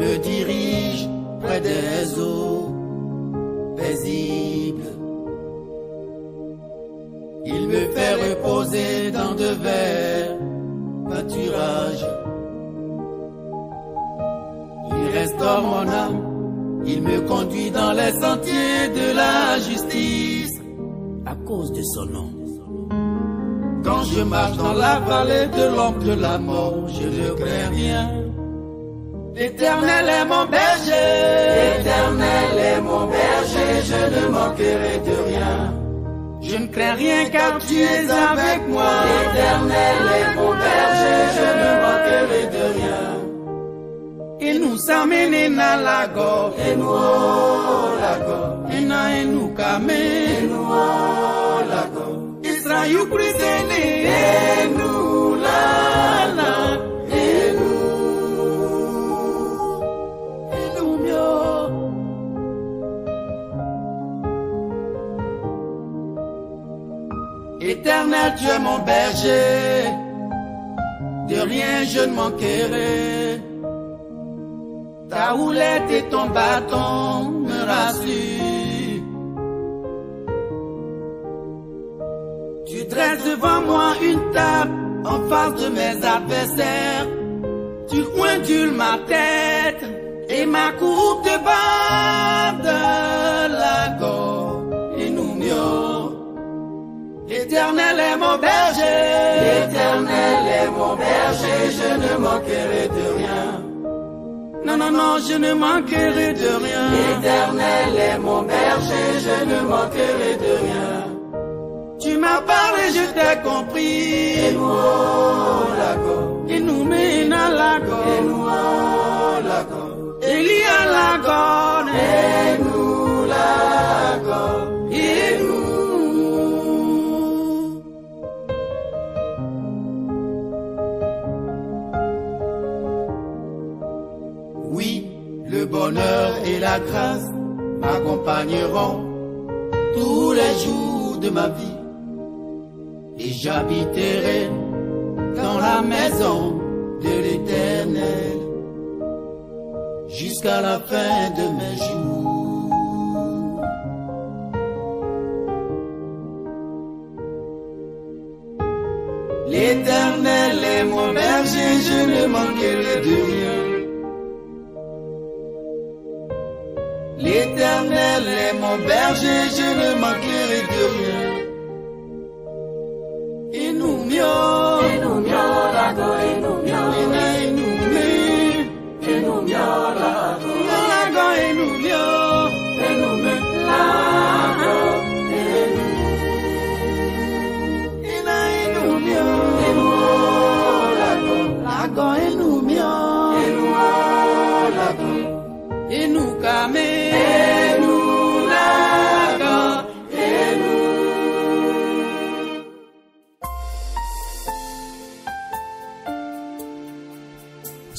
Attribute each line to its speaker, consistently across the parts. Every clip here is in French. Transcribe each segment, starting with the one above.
Speaker 1: me dirige près des eaux paisibles. Il me fait reposer dans de verts pâturages. Il restaure mon âme, il me conduit dans les sentiers de la justice à cause de son nom. Quand je marche dans la vallée de l'ombre de la mort, je ne crains rien. L'Éternel est mon berger, l'Éternel est mon berger, je ne manquerai de rien. Je ne crains rien car tu es avec moi. L'Éternel est mon berger, je ne manquerai de rien. Il nous amène à la gorge, et nous la gorge, et nous camé, et nous la gorge. Israël prisonnier, et nous la, et nous mieux. Éternel, tu es mon berger, de rien je ne manquerai. Ta houlette et ton bâton me rassurent. Tu dresses devant moi une table en face de mes adversaires. Tu ointules ma tête et ma coupe de bas de la gorge. Et nous mieux. L'Éternel est mon berger, l'Éternel est mon berger, je ne manquerai de rien. Non, non, non, je ne manquerai de rien. L'Éternel est mon berger, je ne manquerai de rien. Tu m'as parlé, je t'ai compris. Et nous, la gorge, et nous mène à la gorge, et nous, la gorge, et il y a la gorge, et nous, la gorge, et nous. Oui, le bonheur et la grâce m'accompagneront tous les jours de ma vie. Et j'habiterai dans la maison de l'Éternel jusqu'à la fin de mes jours. L'Éternel est mon berger, je ne manquerai de rien. L'Éternel est mon berger, je ne manquerai de rien. Et nous mieux, la go, et nous mieux, et nous mieux, et nous mieux, la go, et nous mieux, et nous mieux, la go, et nous mieux, et nous la go, et nous mieux, et nous la go, et nous camé, et nous la go, et nous.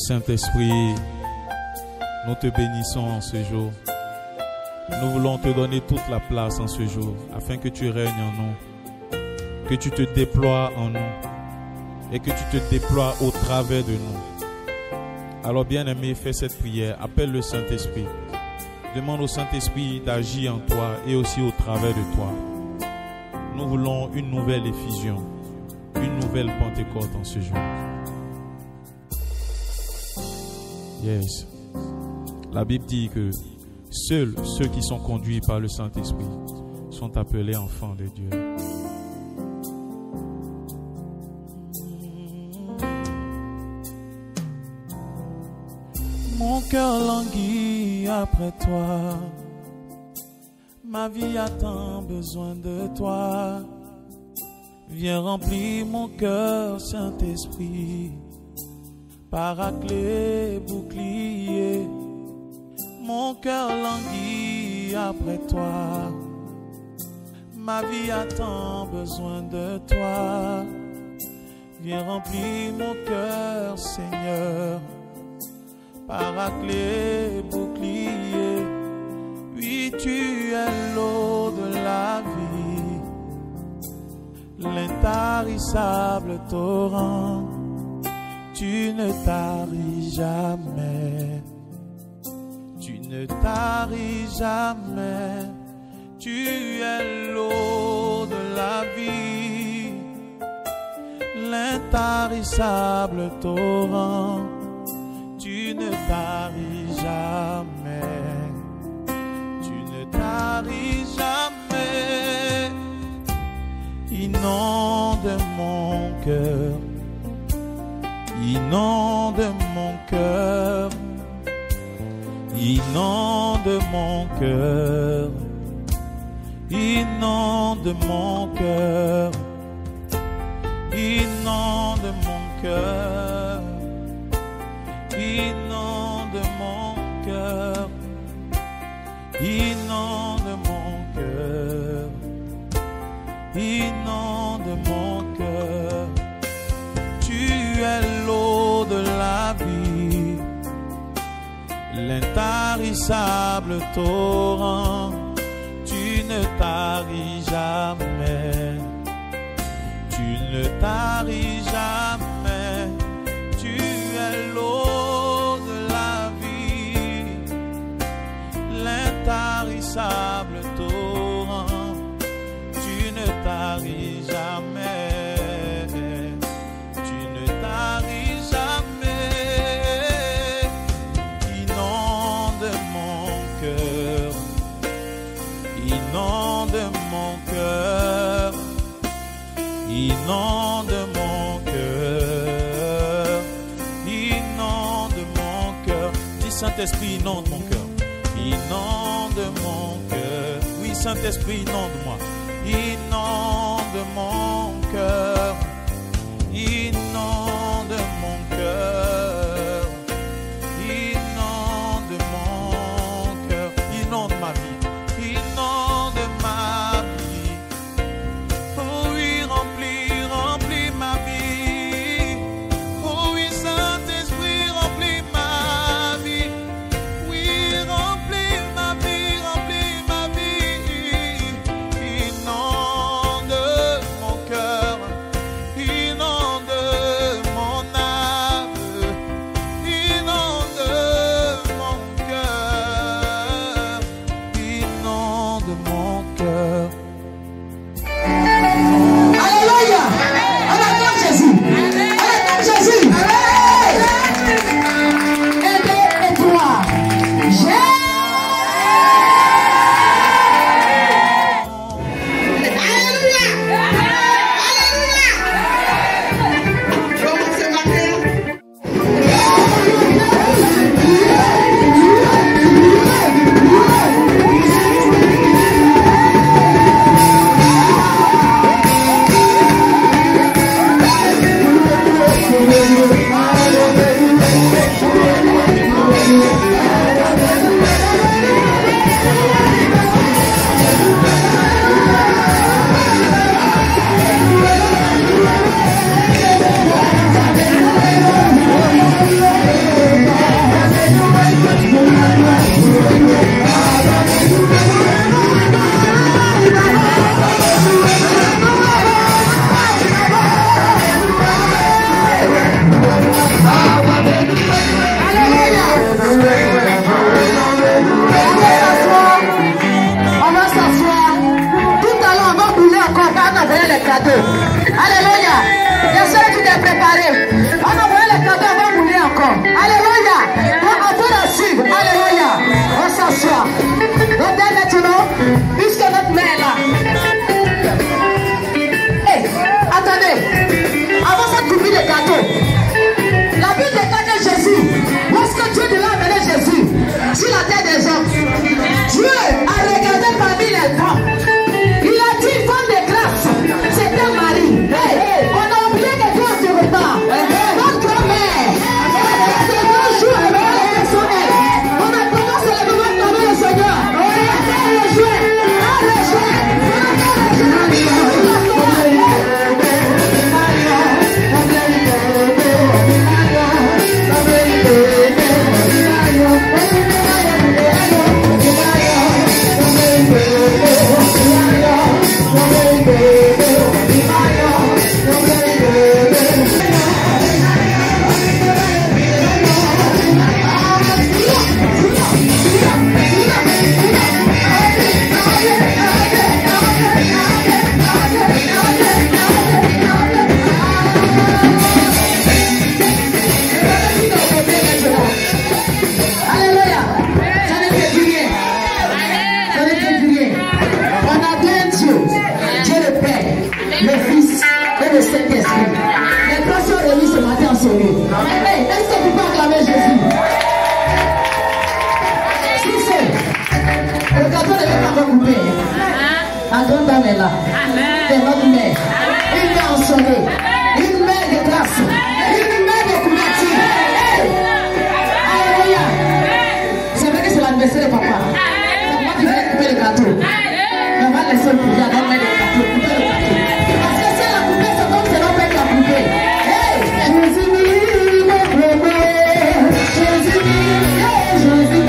Speaker 2: Saint-Esprit, nous te bénissons en ce jour. Nous voulons te donner toute la place en ce jour, afin que tu règnes en nous, que tu te déploies en nous, et que tu te déploies au travers de nous. Alors bien-aimé, fais cette prière, appelle le Saint-Esprit. Demande au Saint-Esprit d'agir en toi et aussi au travers de toi. Nous voulons une nouvelle effusion, une nouvelle Pentecôte en ce jour. Yes. La Bible dit que seuls ceux qui sont conduits par le Saint-Esprit sont appelés enfants de Dieu. Mon cœur languit après toi, ma vie a tant besoin de toi. Viens remplir mon cœur, Saint-Esprit. Paraclet, bouclier, mon cœur languit après toi. Ma vie a tant besoin de toi. Viens remplir mon cœur, Seigneur. Paraclet, bouclier, oui, tu es l'eau de la vie, l'intarissable torrent. Tu ne taris jamais. ne taris jamais, tu es l'eau de la vie, l'intarissable torrent, tu ne taris jamais, tu ne taris jamais, inonde mon cœur, inonde mon cœur, inonde mon cœur, inonde mon cœur, inonde mon cœur, inonde mon cœur, inonde mon cœur, inonde mon cœur. Tu es l'eau de la vie, l'intarissable torrent, tu ne taris jamais, tu ne taris jamais, tu es l'eau de la vie, l'intarissable torrent, tu ne taris jamais, tu ne taris jamais, inonde mon cœur, inonde mon cœur, inonde mon cœur, inonde mon cœur. Dis Saint-Esprit, inonde mon cœur, inonde mon cœur. Oui, Saint-Esprit, inonde-moi, inonde mon cœur, inonde mon cœur, inonde mon cœur, inonde ma vie, inonde ma vie. Oh oui, remplis ma vie. Oh oui, Saint-Esprit, remplis ma vie. Oui, remplis ma vie, remplis ma vie. Inonde mon cœur, inonde mon âme, inonde mon cœur, inonde mon cœur.
Speaker 3: Alléluia. On acclame Jésus. On acclame Jésus. Et deux et trois. Alléluia. Alléluia. Comment c'est matin? On va s'asseoir. Tout à l'heure, on va brûler encore quand on a envoyé les cadeaux. Alléluia. Bien sûr, tu t'es préparé. On a envoyé les cadeaux, on va brûler encore. Alléluia. On peut la suivre. Alléluia. On s'assoit. Regardez maintenant, puisque notre mère est là. Hey, attendez. Avant ça, tu oublie les cadeaux. La Bible déclare que Jésus, lorsque Dieu devait amener Jésus sur la terre des hommes, Dieu a regardé parmi les femmes. Il a dit femme de grâce, c'était Marie. Hey, on a oublié que Dieu se repart. Notre grand-mère, c'est Saint-Esprit. Les trois sont réunis ce matin en sérieux. Hey, est-ce que tu peux acclamer Jésus? Si c'est, le gâteau n'est pas encore coupé. La grande dame est là. C'est notre mère. Une mère en sonné. Une mère de grâce. Une mère de couverture. Hey! Alléluia. C'est vrai que c'est l'anniversaire de papa. C'est moi qui vais couper le gâteau. On va laisser le pouvoir dans le gâteau. Couper le gâteau. Parce que si elle a coupé, c'est comme c'est notre père qui a coupé. Hey! Jésus, Jésus,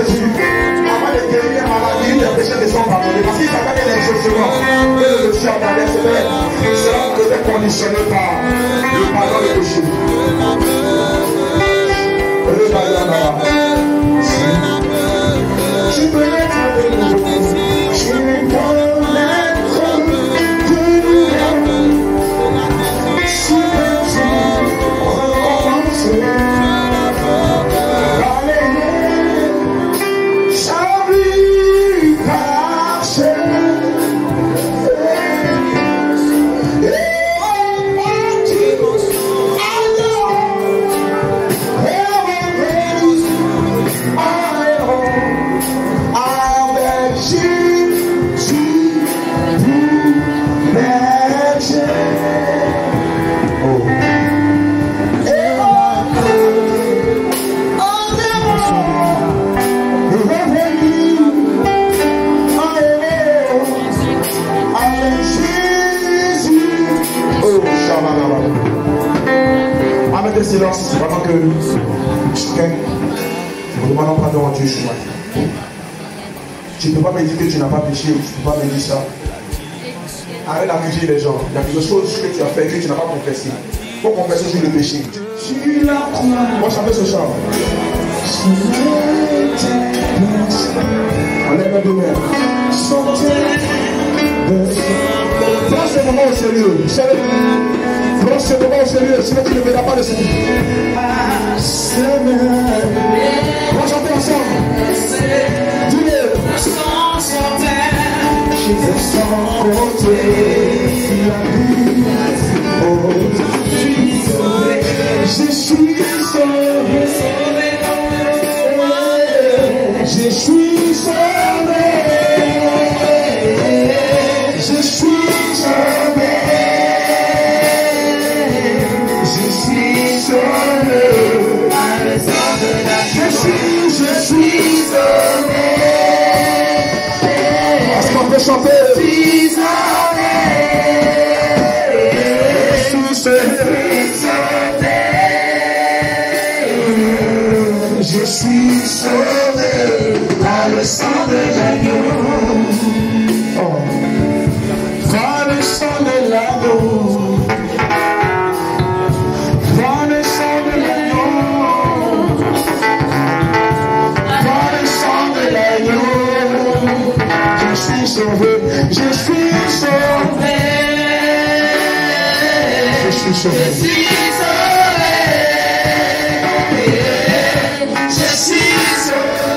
Speaker 4: Jésus, avant de guérir les maladies, les péchés ne sont pas pardonnés. Parce qu'il s'appelle l'exaucement. Et le Messie attendait, sera peut-être conditionné par le pardon des péchés. Tu peux être avec nous. Tu peux être de silence pendant que chacun nous demandons pardon à Dieu. Tu ne peux pas me dire que tu n'as pas péché, tu ne peux pas me dire ça. Arrête d'accuser les gens. Il y a quelque chose que tu as fait que tu n'as pas confessé. Il faut confesser sur le péché. Moi j'avais ce chant. On lève nos deux mains. Prends ce moment au sérieux. Prends ce moment au sérieux, sinon tu ne verras pas le Seigneur. On va chanter ensemble. Dis-le. Je veux sans compter la vie. Oh, je suis sauvé. Je suis sauvé. Je suis sauvé. Je suis sauvé. Je suis sauvé. Est-ce qu'on peut chanter? Je suis sauvé. Je suis sauvé par le sang de l'agneau. Par le sang de l'agneau. Je suis sauvé. Je suis sauvé. Je suis sauvé. Je suis sauvé.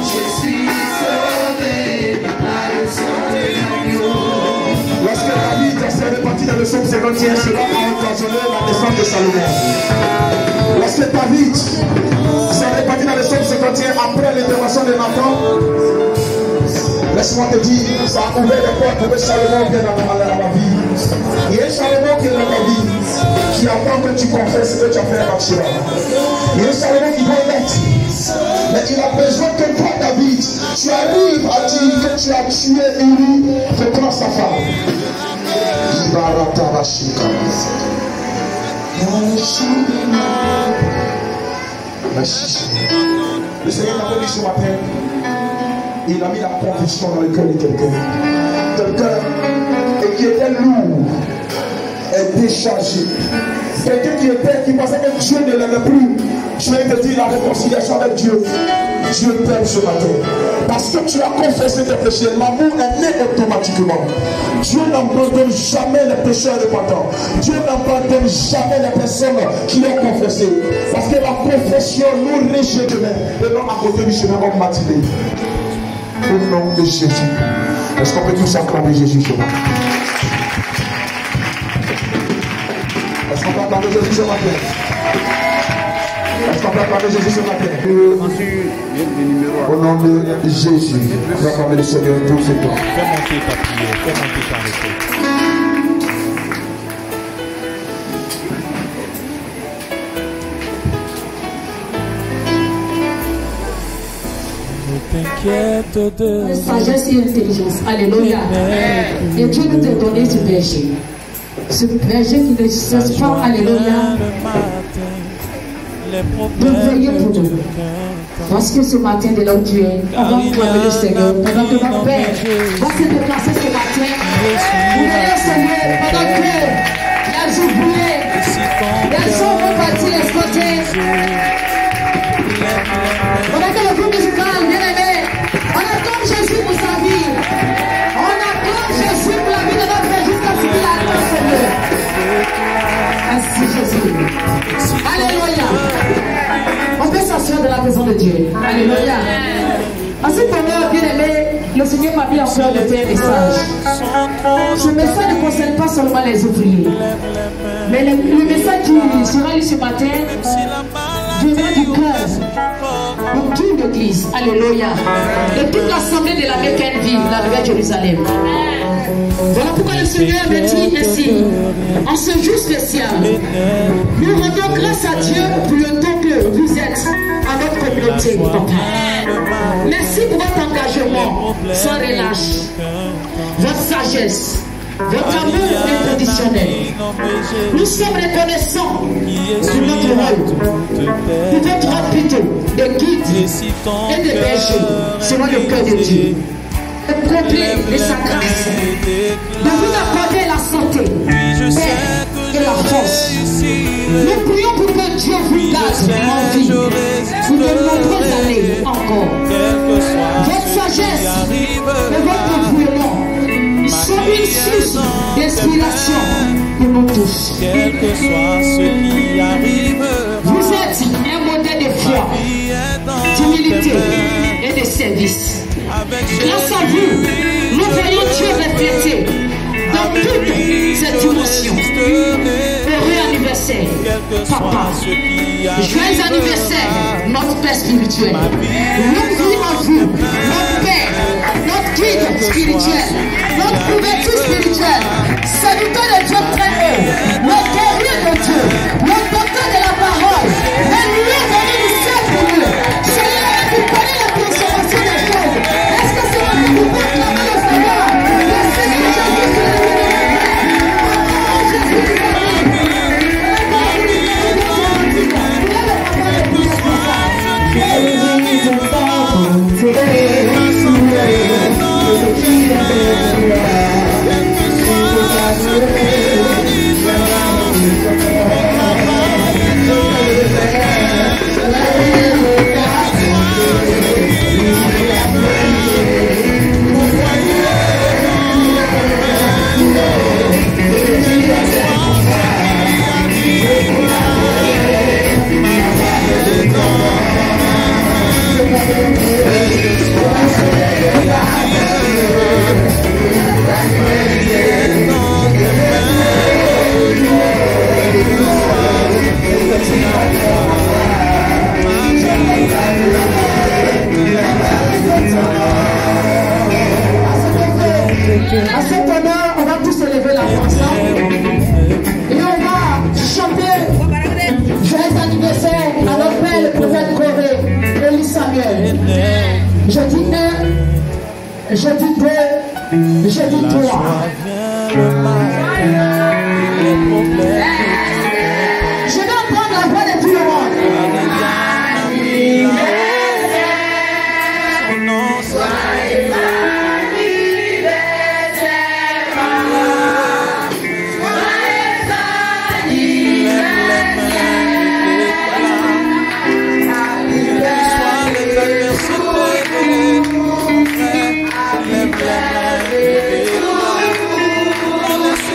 Speaker 4: Je suis sauvé par le sang de l'agneau. Lorsque David s'est réparti dans le psaume 51, cela a occasionné la naissance de Salomon. Lorsque David s'est réparti dans le psaume 51 après l'intervention de Nathan, laisse-moi te dire, ça a ouvert les portes pour que Salomon vienne dans la vie. Il y a Salomon qui est dans ta vie, qui attend que tu confesses que tu as fait un bâtiment. Il y a Salomon qui doit l'être. Mais il a besoin que toi, David, tu arrives à dire que tu as tué Uri, que prends sa femme. Merci. Le Seigneur m'a dit ce matin, il a mis la conviction dans le cœur de quelqu'un. Quelqu'un qui était lourd est déchargé. Quelqu'un qui pensait que Dieu ne l'aimait plus. Je vais te dire la réconciliation avec Dieu. Dieu t'aime ce matin. Parce que tu as confessé tes péchés. L'amour est né automatiquement. Dieu n'abandonne jamais les pécheurs repentants. Dieu n'abandonne jamais les personnes qui ont confessé. Parce que la confession nous régénère. Et non à côté du chemin comme Mathilde. Au nom de Jésus. Est-ce qu'on peut tous acclamer Jésus ce matin? Est-ce qu'on peut acclamer Jésus ce matin? Est-ce qu'on peut acclamer Jésus ce matin? Au nom de Jésus, nous acclamer le Seigneur tout ce temps.
Speaker 2: Fais monter ta prière, fais monter ta requête. T'inquiète de
Speaker 3: sagesse et intelligence. Alléluia. Et Dieu nous a donné ce berger. Ce berger qui ne cesse pas. Alléluia. de veiller pour nous. Parce que ce matin, de là où tu es, on va acclamer le Seigneur. Pendant que notre Père va se déplacer ce matin, vous voyez le Seigneur, pendant que les oubliés, les gens vont partir les côtés. Pendant que le groupe musical, bien aimé, on attend Jésus pour sa vie. On attend Jésus pour la vie de notre Père jusqu'à ce qu'il attend Seigneur. Merci Jésus. Alléluia. On peut s'asseoir de la maison de Dieu. Alléluia. À ce moment, bien aimé, le Seigneur m'a mis encore de faire un message. Ce message ne concerne pas seulement les ouvriers, mais le message qui sera lu ce matin venant du cœur de toute l'église. Alléluia. De toute l'assemblée de la Mecque ville, la Nouvelle Jérusalem. Voilà pourquoi le Seigneur me dit ainsi, en ce jour spécial, nous rendons grâce à Dieu pour le temps que vous êtes à notre communauté, papa. Merci pour votre engagement sans relâche, votre sagesse, votre amour inconditionnel. Nous sommes reconnaissants de notre rôle, de votre rôle plutôt, de guide et de berger, selon le cœur de Dieu. Complet de sa grâce, de vous accorder la santé, et la force. Nous prions pour que Dieu vous garde en vie pour de nombreuses années encore. Votre sagesse et votre dévouement sont une source d'inspiration pour nous tous.
Speaker 5: Quel que soit ce qui arrive,
Speaker 3: vous êtes un modèle de foi, d'humilité et de service. Grâce à vous, nous voyons Dieu reflété dans toutes ces dimensions. Heureux anniversaire, papa. Joyeux anniversaire, notre Père spirituel. Longue vie en vous, notre Père, notre guide spirituel, notre couverture spirituelle, serviteur de Dieu très haut, le guerrier de Dieu, le docteur de la parole, le lieu venu du ciel pour nous. Seigneur, tu connais la transformation des choses. Est-ce que c'est vrai que vous pouvez clamer le Seigneur? Le Seigneur Jésus, à ce moment, on va tous se lever la voix ensemble et on va chanter joyeux anniversaire à notre père, le prophète Corée, Élie Samuel. Je dis un, je dis deux, je dis trois. Je vais entendre la voix de tout le monde.
Speaker 5: Let's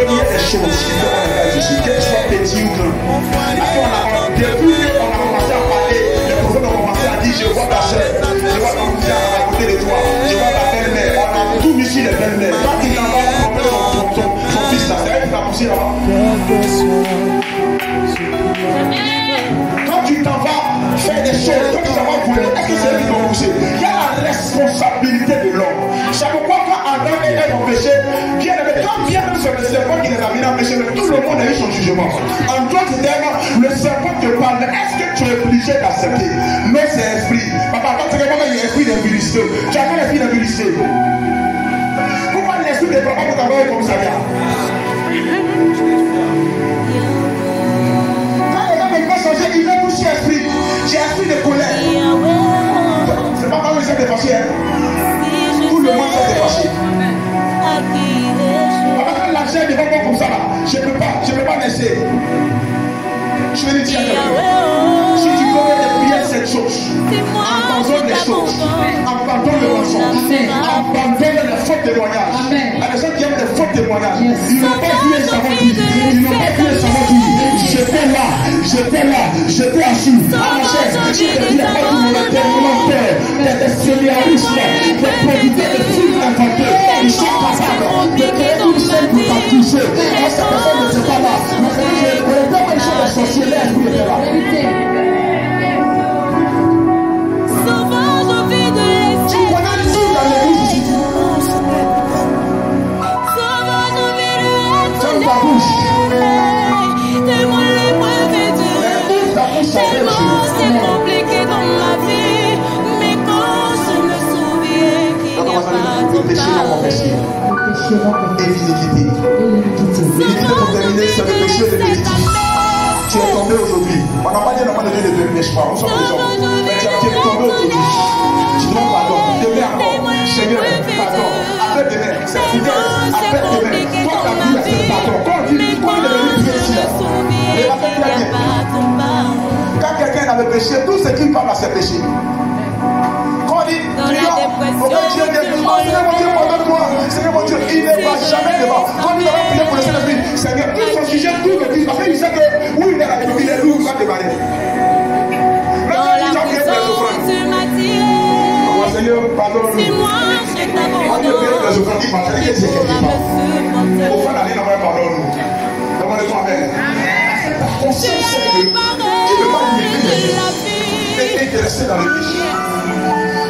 Speaker 4: qu'il y a des choses qui font en place ici, qu'elles soient petites ou grandes. Depuis qu'on a commencé à parler, les prophètes ont commencé à dire, je vois ta soeur, je vois ton frère à côté de toi, je vois ta belle-mère, on a tout mis ici les belles-mères. Toi qui t'en vas tromper son fils là, c'est elle qui t'a poussé là-bas. Quand tu t'en vas faire des choses, quand tu t'en vas voler, est-ce que c'est elle qui t'a poussé? Il y a la responsabilité de l'homme. C'est pourquoi quand Adam et Ève ont péché, bien même sur le serpent qui les a mis dans le péché, mais tout le monde a eu son jugement. En d'autres termes, le serpent te parle, est-ce que tu es obligé d'accepter? Mais c'est esprit. Papa, quand tu regardes l'esprit d'invilicité, tu as fait l'esprit d'invilicité. Pourquoi l'esprit de papa peut t'avoir comme ça? Quand les gens ne peuvent changer, ils veulent toucher esprit. J'ai esprit de colère. C'est pas quand ils sont défachés. Tout le monde s'est défâché. Quand l'argent est devant moi comme ça là, je ne peux pas laisser. Je vais le dire à quelqu'un. Si tu veux déplier cette chose, abandonne les choses, abandonne le mensonge, abandonne les faux témoignages. À des gens qui aiment les faux témoignages, ils n'ont pas vu les savants dire, ils n'ont pas vu les savants dire, j'étais assis à ma chaise, il n'y a pas tout mon père, des séminaristes, des producteurs de films inventés, ils sont capables de créer une scène pour t'accuser. Et cette personne ne sait pas là, mais les sorcières, vous êtes là.
Speaker 6: Souvent j'envie de laisser.
Speaker 4: Tu connais tout dans l'église ici.
Speaker 6: Souvent j'envie de laisser.
Speaker 4: Ferme ta bouche.
Speaker 6: Tellement l'épreuve est dure. Tellement c'est compliqué dans ma vie. Mais quand je me souviens qu'il n'y a pas de
Speaker 4: et l'iniquité. L'iniquité pour terminer, c'est le péché de l'iniquité. Tu es tombé aujourd'hui. On n'a pas dit normalement de Dieu de péché pas. On s'en fout des hommes. Mais tu es tombé aujourd'hui. Tu demandes pardon. Demain encore. Seigneur, pardon. Après demain, c'est foutaise. Après demain, toi ta vie, c'est pardon. Quand on dit, quand on est venu prier ici, il a fait très bien. Quand quelqu'un avait péché, tout ce qui parle à ses péchés. Quand on dit, prions, auquel Dieu vient, Seigneur mon Dieu, pardonne-moi. Seigneur mon Dieu, il ne va jamais devant. Quand on dit, on va prier pour le Saint-Esprit, Seigneur, tout son sujet, tout le dit, parce qu'il sait que, oui, il est là, il est lourd, il va démarrer. Seigneur, pardonne-nous.
Speaker 6: C'est moi, je t'abandonne.
Speaker 4: Au fond, d'aller dans pardonne-nous. Demandez-moi, Amen. On sait que tu ne peux pas vivre et te rester dans le péché.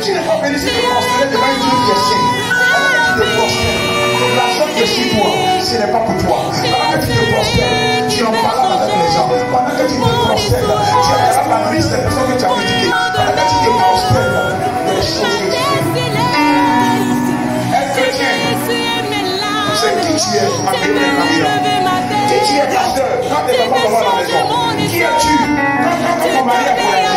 Speaker 4: Tu n'es pas venu ici te prosterner devant une Dieu qui est saint. Pendant que tu te prosternes, l'argent qui est sur toi, ce n'est pas pour toi. Pendant que tu te prosternes, tu en parles avec les gens. Pendant que tu te prosternes, tu regardes la liste des personnes que tu as critiquées. Pendant que tu te prosternes, les choses que tu fais. Être chrétien, c'est qui tu es à Bénin la vie. Qui tu es, pasteur, quand tes enfants vont à la maison? Qui es-tu quand ton mari a pointé?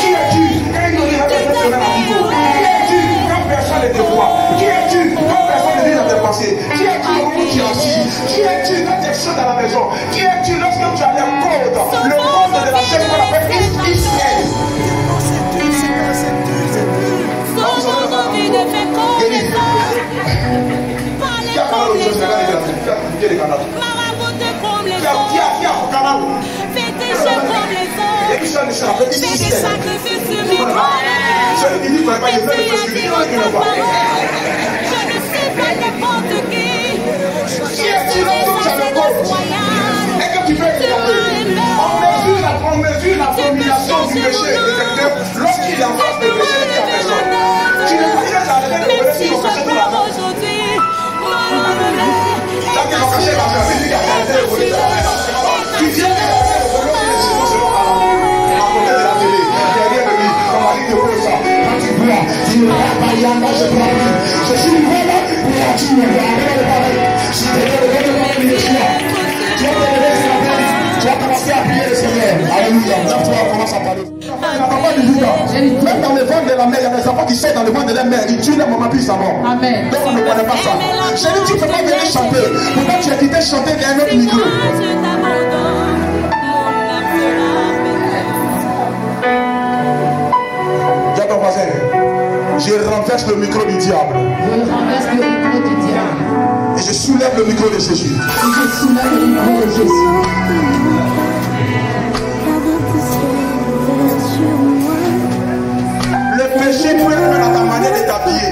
Speaker 4: Qui es-tu quand il nous a fait la vidéo? Qui es-tu quand personne ne te voit? Qui es-tu quand personne ne vit dans tes pensées? Qui es-tu au moment où tu es assis? Qui es-tu quand tu es seul dans la maison? Qui es-tu lorsque tu as le code de la chaîne qu'on appelle Israël?
Speaker 6: Souvent envie de faire comme les autres. Parler comme les autres. Marabouter comme les autres. Fêter comme les autres. Fais des sacrifices sur mes croix. Et tu as dit autrefois, je ne suis pas n'importe qui. Je suis des royales.
Speaker 4: Et que tu fais on mesure la domination du péché détecteur lorsqu'il est en face de péché de la personne. Tu n'es pas bien à la tête de si je pleure aujourd'hui, ça qui va cacher la famille qui a arrêté de voler de la maison. Tu viens de la maison de voler les choses selon ta langue. À côté de la télé, derrière le lit, comme on dit de voler ça. Quand tu vois, tu ne vas pas y aller, je prends plus. Je suis voilà, pour tu ne vas pas y aller. Si tu es le bon de le choix, tu vas te lever sur la place. Tu vas commencer à prier le Seigneur. Alléluia. Là, tu vas commencer à parler. Même dans le ventre de la mère, il y a des enfants qui sortent dans le ventre de la mère. Ils tuent les mamans puis ils s'en vont.
Speaker 3: Amen.
Speaker 4: Donc on ne connaît pas ça. J'ai dit, tu ne peux pas venir chanter. Pourquoi tu as quitté chanter derrière notre micro? Dis à ton voisin, je renverse le micro du diable.
Speaker 3: Je renverse le micro du diable.
Speaker 4: Et je soulève soulève le micro de Jésus.
Speaker 3: Je soulève le micro de Jésus.
Speaker 4: Le péché peut être dans ta manière de t'habiller.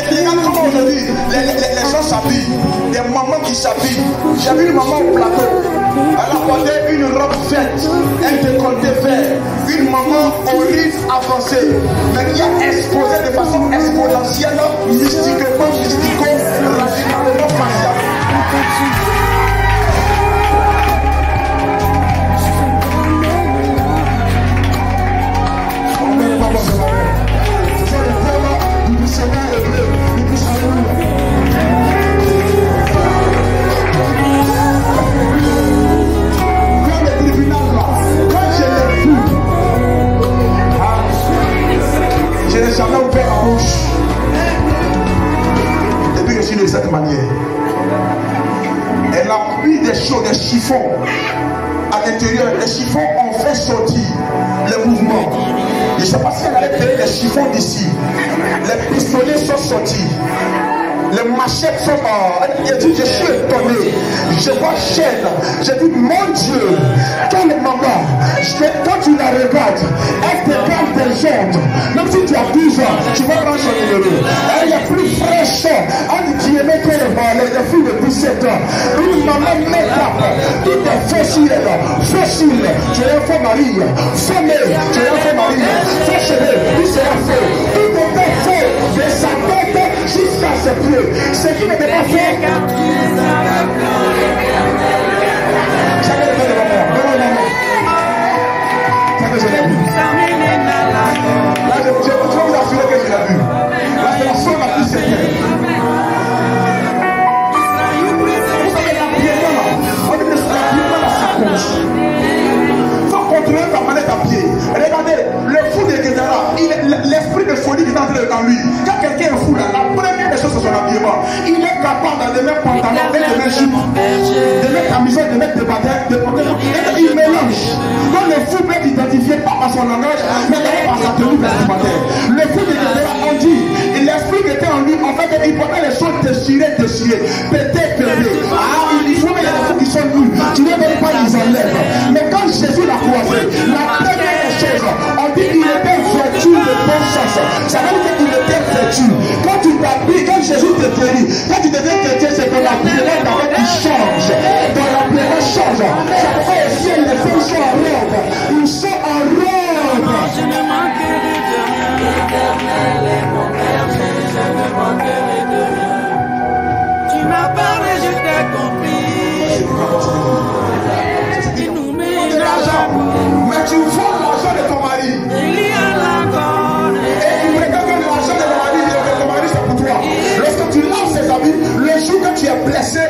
Speaker 4: Regarde comment aujourd'hui les gens s'habillent. Des mamans qui s'habillent. J'ai vu une maman au plateau. Elle a porté une robe verte, un décolleté vert. Une maman au rythme avancé, mais qui a exposé de façon exponentielle, mystiquement, radicalement faciale. Je n'ai jamais ouvert la bouche. Et puis je suis de cette manière. Elle a pris des choses, des chiffons à l'intérieur. Les chiffons ont fait sortir le mouvement. Je ne sais pas si elle allait payer les chiffons d'ici. Les pistolets sont sortis. Les machettes sont morts. Il dit, je suis étonné. Je vois chaîne. Je dis, mon Dieu, quelle maman. Quand tu la regardes, elle te parle des jambes. Même si tu as 12 ans, tu vas prendre son numéro. Elle est plus fraîche. Elle dit, aimait que les filles de 17 ans. Une maman make-up. Tout est facile. Facile. Tu es un faux mari. Famé. Tu es un faux mari. Faux cheveux. Il sera fait. Tout était fait. De sa tête jusqu'à ses pieds. Ce qui n'était pas fait. Chacun le fait devant moi. Je l'ai vu. Là, je peux vous assurer que je l'ai vu. Là, c'est la seule la plus certaine. Vous savez, l'habillement là, on dit que c'est l'habillement là, ça compte. Il faut contrôler ta manette à pied. Regardez, le fou de Guédara, l'esprit de folie qui est entré dans lui. Quand quelqu'un est fou là, la première des choses c'est son habillement. Il est capable de mettre pantalon, de mettre jupe, de mettre camisole, de mettre des batailles, de porter. Il mélange. Donc le fou peut être identifié pas par son langage, mais d'abord par sa tenue vestimentaire. Le fou de Guédara, on dit, l'esprit qui était en lui, en fait, il portait les choses déchirées, pété. Ah, il faut qu'il y a des fous qui sont nus. Tu ne veux pas les enlèves. Mais quand Jésus l'a croisé, la première des choses, on dit qu'il était vêtu de bonne chance. Ça veut dire qu'il était vêtu. Quand tu t'habilles, quand Jésus te guérit, quand tu deviens chrétien, c'est que l'habillement d'abord qui change. Ton habillement change. Ça fait aussi les femmes sont en robe. Ils sont en robe.
Speaker 1: Je ne manquerai de rien. L'Éternel est mon berger, je ne manquerai de rien. Tu m'as parlé, je t'ai compris. Il nous met de l'argent.
Speaker 4: Mais tu voles l'argent de ton mari.
Speaker 1: Il y a l'accord.
Speaker 4: Et tu prétends que l'argent de ton mari c'est pour toi. Lorsque tu laves ses habits, le jour que tu es blessé,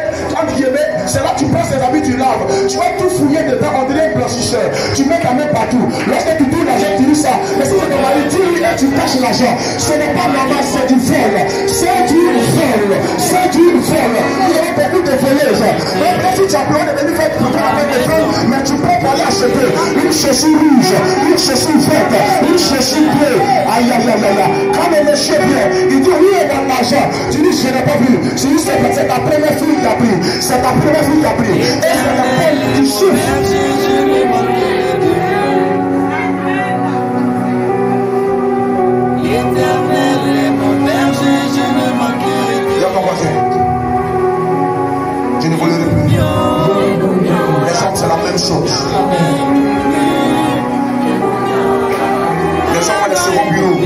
Speaker 4: c'est là que tu prends ses habits, tu laves. Tu vas tout fouiller dedans, on dirait un blanchisseur. Tu mets ta main partout. Lorsque tu dis l'argent, tu dis ça. Mais si c'est ton mari, dis-lui et tu caches l'argent. Ce n'est pas normal, c'est du vol. C'est du vol. C'est du vol. Il y a beaucoup de voleuses. Même si tu as besoin de venir faire pour toi avec des vols, mais tu peux aller acheter une chaussure rouge, une chaussure verte, une chaussure bleue. Aïe, aïe, aïe, aïe. Quand le monsieur vient, il dit oui, il y a de l'argent. Tu dis, je n'ai pas vu. Tu dis, c'est ta première fille qui a pris. C'est ta première fille qui a pris. Et c'est la peine qui souffre.
Speaker 1: L'Éternel est mon berger, je ne manquerai de rien.
Speaker 4: Il y a ton voisin. Je ne volerai plus. Les hommes, c'est la même chose. Les hommes ont les seconds bureaux.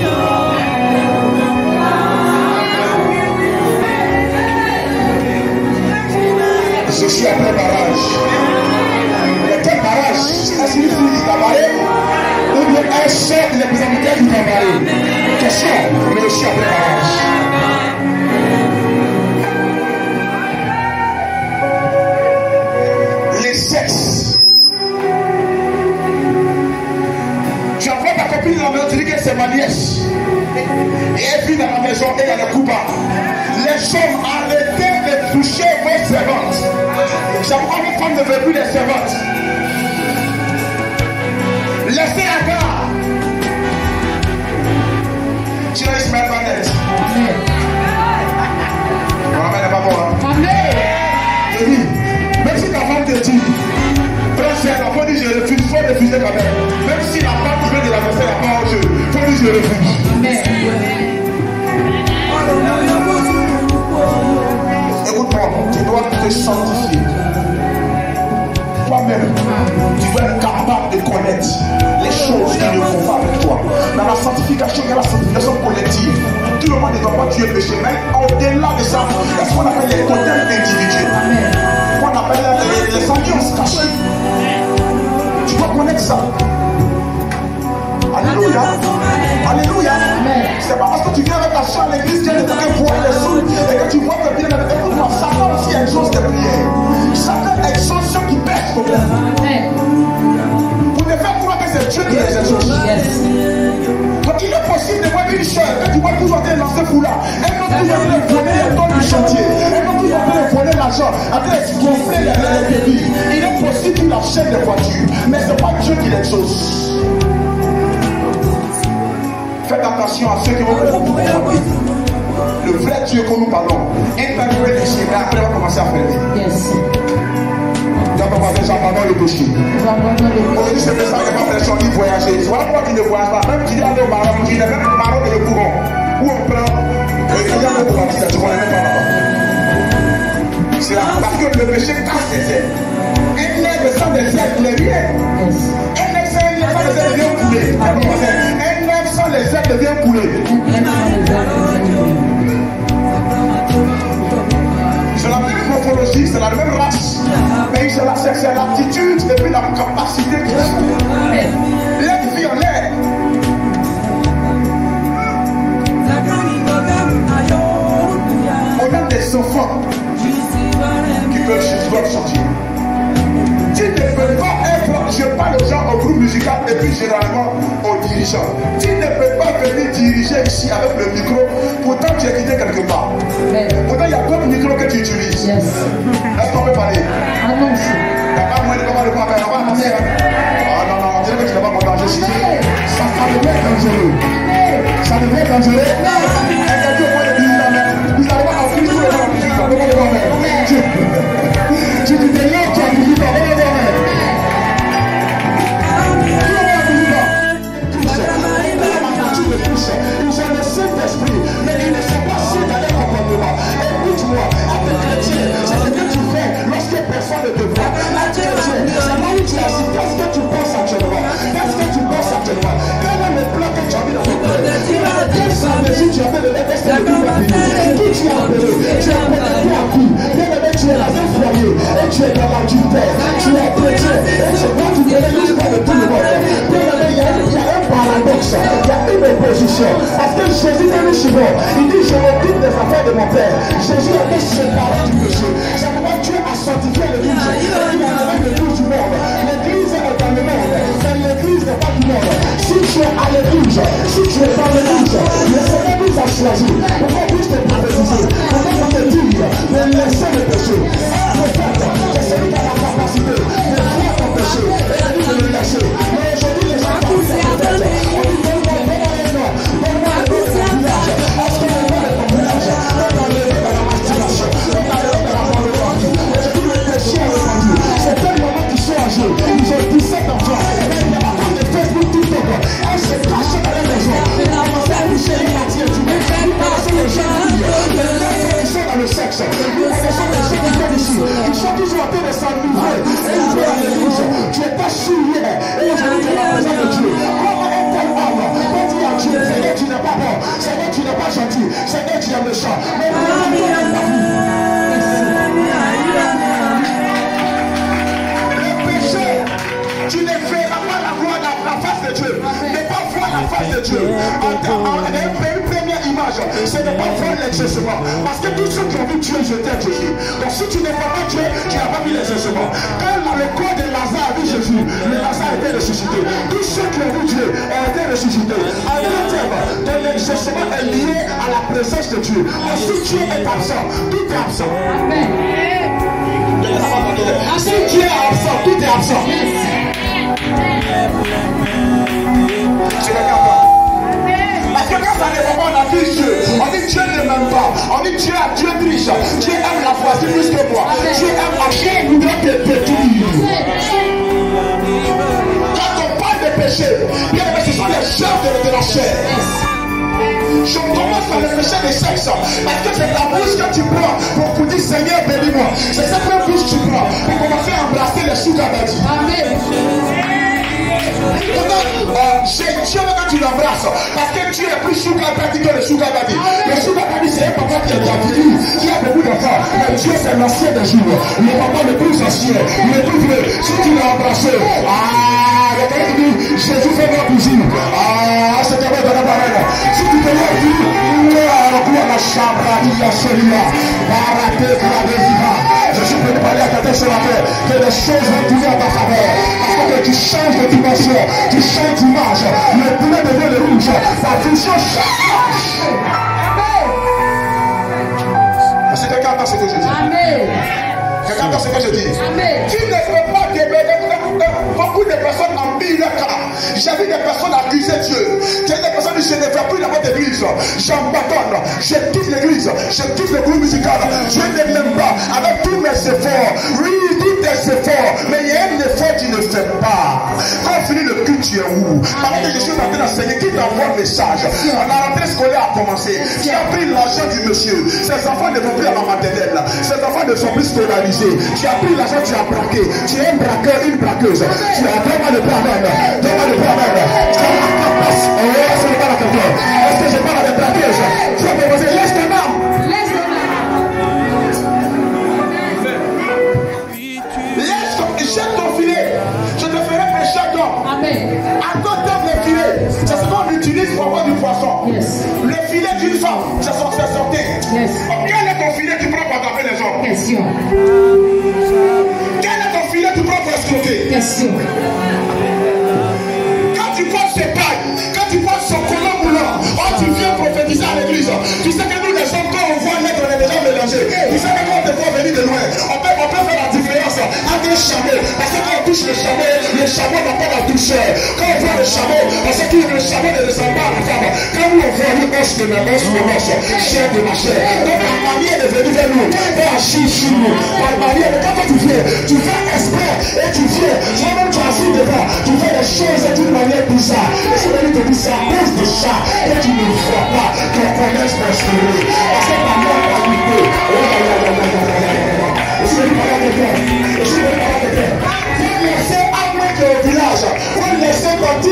Speaker 4: Je suis après barrage. Mais quel barrage? Est-ce qu'il finit du cabaret ou bien un chef de l'exécutif du cabaret? Question, mais je suis après barrage. Les sexes. Tu appelles ta copine dans la maison, tu dis que c'est ma nièce. Et elle vit dans la maison et elle est coupable. Les hommes, arrêtez de toucher vos servantes. C'est pourquoi vos femmes ne veulent plus les servantes. Laissez la garde. Tu es Ismaël Barnett. Mon amène n'est pas bon. tu dois te sanctifier. Toi-même, tu dois être capable de connaître les choses qui ne vont pas avec toi. Dans la sanctification, il y a la sanctification collective. Tout le monde ne doit pas tuer le péché, mais au-delà de ça, il y a ce qu'on appelle les totems individuels. On appelle les alliances cachées. Tu dois connaître ça. Alléluia. Alléluia. C'est pas parce que tu viens avec ta chère à l'église que tu viens voir les sous et que tu vois que bien avec toi. Satan aussi exauce tes prières. Satan exauce ceux qui pêchent pour toi. Pour te faire croire que c'est Dieu qui les exauce. Donc il est possible de voir une chair que tu vois toujours te lancer fou là. Elle n'a toujours te voler les tonnes du chantier. Elle n'a toujours te voler l'argent. Elle te gonfler les débits. Il est possible qu'il achète des voitures. Mais ce n'est pas Dieu qui l'exauce. Faites attention à ceux qui vont faire beaucoup de travail. Le vrai Dieu que nous parlons, interpréter ici, mais après on va commencer à faire.
Speaker 3: Yes.
Speaker 4: J'abandonne le péché. Aujourd'hui, c'est ça que ma personne qui voyage. Voilà pourquoi tu ne voyages pas. Même tu dis aller au Maroc, tu n'es même au Maroc et le courant. Où on prend, il y a beaucoup de parties, tu ne connais même pas là-bas. C'est parce que le péché casse les ailes. Un aigle sans des ailes, il est rien. Un aigle sans des ailes devient poulet. Un aigle sans les ailes devient poulet. C'est la même morphologie, c'est la même race, mais c'est l'attitude et puis la capacité qu'il a. L'être vit en l'air. On a des enfants qui peuvent sortir. Tu ne peux pas être, je parle aux gens au groupe musical et puis généralement aux dirigeants. Tu ne peux pas venir diriger ici avec le micro, pourtant tu es quitté quelque part. Pourtant il y a d'autres micros que tu utilises.
Speaker 3: Yes.
Speaker 4: Est-ce qu'on peut parler?
Speaker 3: Ah non,
Speaker 4: il n'y a pas moyen de comment le faire. On va avancer. Ah non, on dirait que tu n'es pas content. Je suis ça devient dangereux. Ça devient dangereux. Elle a dit au moins de 18 ans, mais vous n'allez pas en plus tous les gens en 18 ans. Comment le faire? Tu te dis là, tu as 18 ans. Comment le faire? Ils ont le Saint-Esprit, mais ils ne sont pas sûrs d'aller comportement. Écoute-moi, avec chrétien, c'est ce que tu fais lorsque personne ne te voit. Avec chrétien, c'est là où tu es assis. Qu'est-ce que tu penses actuellement? Qu'est-ce que tu penses actuellement? Quel est le plan que tu as mis dans ton cœur? Quelle stratégie tu as fait de l'être de tout la vie? Qui tu as appelé? Tu as appelé à qui? Bien aimé, tu es dans un foyer et tu es dans l'adultère. Tu es chrétien et tu vois, tu te réjouis pas de tout le monde. Bien aimé, il y a un paradoxe, il y a une opposition. Parce que Jésus est le suivant. Il dit, je m'occupe des affaires de mon Père. Jésus a été séparé du péché. C'est pourquoi Dieu a sanctifié l'église. Il a enlevé l'église du monde. L'église est dans le monde, mais l'église n'est pas du monde. Si tu es à l'église, si tu es dans l'église, le Seigneur nous a choisi pour qu'on puisse te prophétiser, pour qu'on te dise de laisser le péché. Prophète, c'est celui qui a la capacité de voir ton péché et de le lâcher. Mais aujourd'hui, les gens parlent de prophète. On dit, donne-moi le village. Est-ce que le nom de ton village est enlevé dans la masturbation, est enlevé dans la pornographie? Aujourd'hui, le péché est répandu. C'est tel moment qu'ils sont âgés. Ils ont 17 enfants. Mais il y a pas de Facebook, TikTok. Elles se cachent dans les maisons. Ils commencent à boucher les quartiers. Ils passent les jeunes filles. Ils sont dans le sexe. Ils sont les gens qui viennent ici. Ils sont toujours en train de s'enivrer. Et ils vont à l'église. Tu es pas souillé. Et aujourd'hui, tu es la présence de Dieu. Comment un tel homme peut dire à Dieu, Seigneur, tu n'es pas bon. Seigneur, tu n'es pas gentil. Seigneur, tu es méchant. Mais le péché, tu ne verras pas la gloire de la face de Dieu. Ne pas voir la face de Dieu. Une première image, ce n'est pas voir l'exaucement. Parce que tous ceux qui ont vu Dieu jeter Jésus. Donc si tu ne vois pas Dieu, tu n'as pas vu l'exaucement. Quand le corps de Lazare a vu Jésus, le Lazare a été ressuscité. Tous ceux qui ont vu Dieu ont été ressuscités. En d'autres termes, ton exaucement est lié à la présence de Dieu. Donc si Dieu est absent, tout est absent.
Speaker 3: Amen.
Speaker 4: Si Dieu est absent, tout est absent. Tu regardes. Parce que quand ça ne va pas, on a dit Dieu. On dit Dieu ne m'aime pas. On dit Dieu triche. Dieu aime la voici plus que moi. Dieu aime la chair, il doit te détruire. Quand on parle de péché, bien, ce sont les chefs de la chair. Je commence par le péché de sexe. Parce que c'est ta bouche que tu prends pour dire Seigneur, bénis-moi. C'est cette même bouche que tu prends pour commencer à embrasser les sugar daddy. Amen. J'ai Dieu quand tu l'embrasses. Parce que tu es plus sugar daddy que le sugar daddy. Le sugar daddy, c'est un papa qui est vieilli, qui a beaucoup d'enfants. Mais Dieu, c'est l'ancien des jours. Le papa le plus ancien, le plus vieux. Si tu l'as embrassé, il y a quelqu'un qui dit Jésus fait ma cousine. C'est quand même de la parole. Si tu te lèves, dis la chambre, je suis venu parler à quelqu'un ce matin que les choses vont tourner à ta faveur. Parce que tu changes de dimension, tu changes d'image. Le bleu devient le rouge. Ta vision change. Est-ce que quelqu'un entend ce que je dis? Amen. Quelqu'un entend ce que je dis? Amen. Tu ne peux pas déménager. Beaucoup de personnes ont mis le cas. J'ai vu des personnes accuser Dieu. J'ai des personnes qui disent je ne vais plus dans votre église. J'abandonne. Je quitte l'église. Je quitte le groupe musical. Dieu ne m'aime pas. Avec tous mes efforts. Oui, tous tes efforts. Mais il y a un effort que tu ne fais pas. Quand on finit le culte, tu es où? Pendant que je suis en train d'enseigner, qui t'envoie un message? La rentrée scolaire a commencé. Qui a pris l'argent du monsieur? Ses enfants ne vont plus à la maternelle. Ses enfants ne sont plus scolarisés. Tu as pris l'argent, tu as braqué. Tu es un braqueur, une braqueuse. Tu as vraiment le problème. Donne-moi le problème. Ce n'est pas la quelqu'un. Est-ce que je parle avec braqueuse? Tu vas me poser, laisse tes mains. Laisse tes mains. Jette ton filet. Je te ferai pêcher d'homme. Amen. À toi le filet. C'est ce qu'on utilise pour avoir du poisson. Yes. Le filet d'une femme, c'est son sortir. Yes. Quel est ton filet que tu prends pour attraper les hommes? Question. Quel est ton filet que tu prends pour escroquer? Question. Quand tu portes ses pailles, quand tu portes son collant moulant, tu viens prophétiser à l'église. Tu sais que nous les hommes, quand on voit l'être, on est déjà mélangés. Tu sais que quand on te voit venir de loin, on peut faire la différence entre un chameau. Parce que quand on touche le chameau n'a pas la douceur. Quand on voit le chameau, parce que le chameau ne descend pas à la femme. Quand nous on voit une os de la os, chair de ma chair. Donc la manière est venue vers nous, pour agir sur nous. Par manière, quand tu viens exprès et tu viens, toi-même tu assis devant, tu fais les choses d'une manière bizarre. Et si on te dit c'est à cause de ça, et tu ne vois pas qu'on connaisse ton esprit. Parce que ta mort a lutté. Et si on parle à quelqu'un, faut laisser Ahmed au village, faut laisser Tati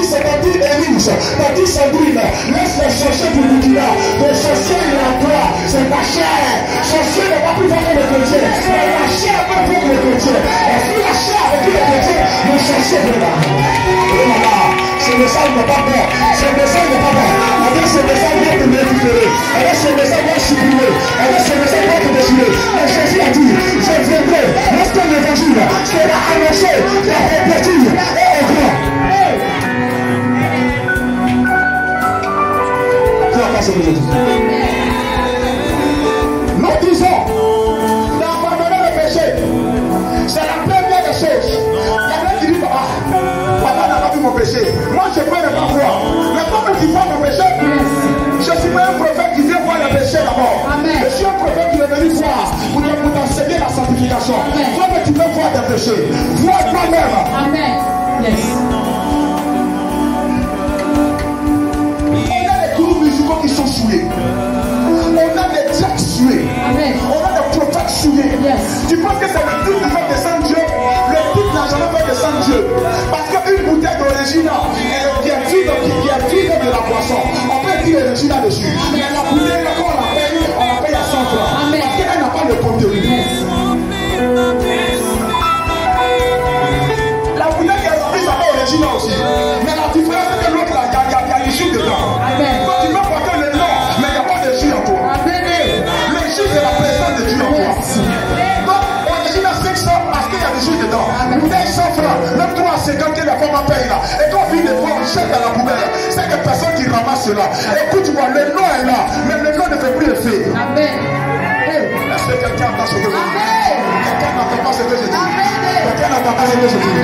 Speaker 4: Élise, Tati Sandrine, laisse les sorciers du Burkina, les sorciers il y a toi, c'est ta chair. Sorcier n'est pas plus fort que le chrétien, mais la chair est pas plus fort que le chrétien. Et si la chair est plus fort que le chrétien, le sorcier est là. Ce message n'est pas bon. Ce message n'est pas bon. Avec ce message va te récupérer. Avec ce message va supprimer. Avec ce message va te déchirer. Mais Jésus a dit, je viendrai lorsque l'évangile sera annoncé, la répétition et au grand. Tu entends ce que je dis? Nous disons d'abandonner le péché. C'est la première des choses. Il y a qui dit, papa n'a pas vu mon péché. Moi, je peux ne pas voir. Mais comme tu vois mon péché, je ne suis pas un prophète qui vient voir le péché d'abord. Je suis un prophète qui est venu voir pour t'enseigner la sanctification. Toi, tu peux voir tes péchés. Vois toi-même. Amen. Yes. On a des groupes musicaux qui sont souillés. On a des diacres souillés. On a des prophètes souillés. Yes. Tu penses que c'est le type qui fait descendre Dieu? Le type n'a jamais fait descendre Dieu. Parce qu'une bouteille d'origine, qui est vide de la boisson, on peut dire l'origine dessus. Mais la bouteille, quand on la paye à 100 francs. Parce qu'elle n'a pas le contenu. La bouteille qui est remplie, ça fait original aussi. Mais la différence, c'est que l'autre, il y a du jus dedans. Toi, tu peux porter le nom, mais il n'y a pas de jus en toi. Le jus, c'est la présence de Dieu en toi. Donc, original 500 parce qu'il y a du jus dedans. Bouteille 100 francs, même toi, c'est quand la femme paye là. Et quand on vit des fois, on jette dans la poubelle. C'est que personne qui ramasse cela. Écoute-moi, le nom est là, mais le nom ne fait plus effet. Amen. Est-ce que quelqu'un entend ce que je dis? Quelqu'un n'entend pas ce que je dis? Quelqu'un n'entend pas ce que je dis?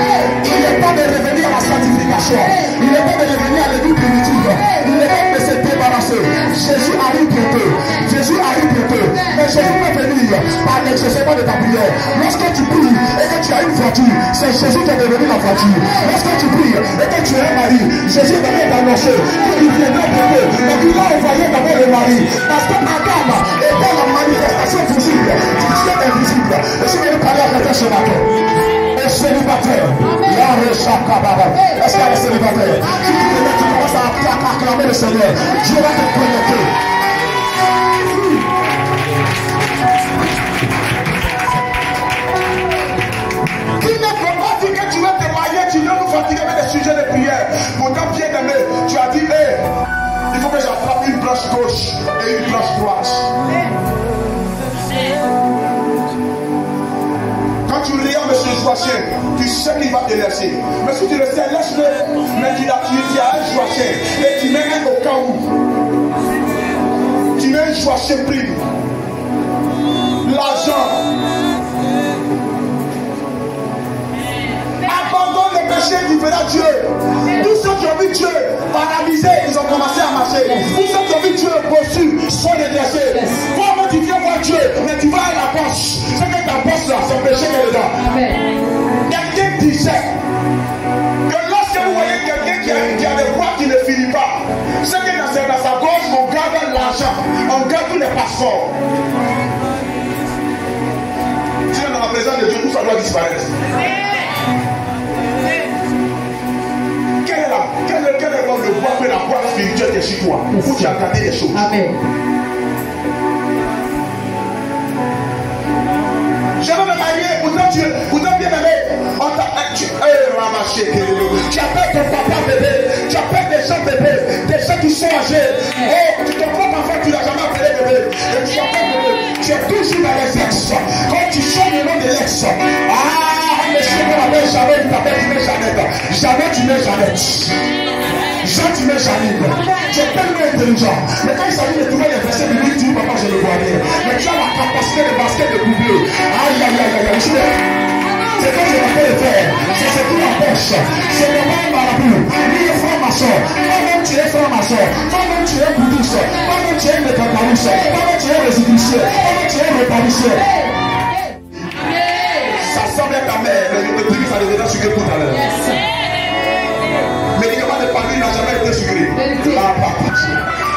Speaker 4: Il est temps de revenir à la sanctification. Il est temps de revenir à l'église primitive. Il est temps de se débarrasser. Jésus arrive bientôt. Jésus arrive bientôt. Mais Jésus peut venir par l'exaucement de ta prière. Lorsque tu pries et que tu as une voiture, c'est Jésus qui est devenu la voiture. Lorsque tu pries et que tu es un mari, Jésus va t'annoncer qu'il viendra bientôt. Donc il va envoyer d'abord le mari. Parce que Adam était la manifestation visible du Dieu invisible. Et si vous voulez parler à quelqu'un ce matin, les célibataires, est-ce qu'il y a des célibataires? Si tu commences à acclamer le Seigneur, Dieu va te connecter. Qui ne peut pas dire que tu veux te marier, tu viens nous fatiguer avec des sujets de prière. Pourtant, bien aimé, tu as dit, hey, il faut que j'attrape une branche gauche et une branche droite. Quand tu regardes M. Joachim, tu sais qu'il va te laisser. Mais si tu le sais, laisse-le. Mais tu as un Joachim et tu mets un au cas où. Tu mets un Joachim prime. L'argent. Abandonne le péché, tu verras Dieu. Tous ceux qui ont vu Dieu paralysés, ils ont commencé à marcher. Tous ceux qui ont vu Dieu bossus sont redressés. Toi-même, tu viens voir Dieu, mais tu vas à la poche. C'est que ta poche là, son péché est dedans. Quelqu'un disait que lorsque vous voyez quelqu'un qui a des voies qui ne finit pas, c'est que dans sa gauche, on garde l'argent, on garde tous les passeports. Si on est dans la présence de Dieu, tout ça doit disparaître. Quel est l'homme de voix que la boîte spirituelle qui est chez toi, où tu as gardé les choses? Amen. Je veux me marier, pourtant bien aimé. Tu appelles ton papa bébé, tu appelles des gens bébés, des gens qui sont âgés. Oh, ton propre enfant, tu n'as jamais appelé bébé. Et tu appelles bébé, tu es toujours dans les ex. Quand tu sors le nom de l'ex, monsieur qu'on appelle Jeannette, tu t'appelles Jeannette. Jamais tu mets Jeannette. Jean, tu mets Jeannette. Tu es tellement intelligent. Mais quand il s'agit de trouver les versets bibliques, tu dis, papa, je le vois bien. Mais tu as la capacité de basket de googler. Aïe, aïe, aïe, aïe, c'est quand je m'appelle faire. C'est ce qui m'empêche. C'est le même marabout. Lui est franc-maçon. Toi-même, tu es franc-maçon. Toi-même, tu es bouddhiste. Toi-même, tu es mécanicien. Toi-même, tu es résidentiel. Toi-même, tu es répartition. Ça semble être ta mère, mais je te dis que ça devrait être sucré tout à l'heure. Médicament de Paris n'a jamais été sucré.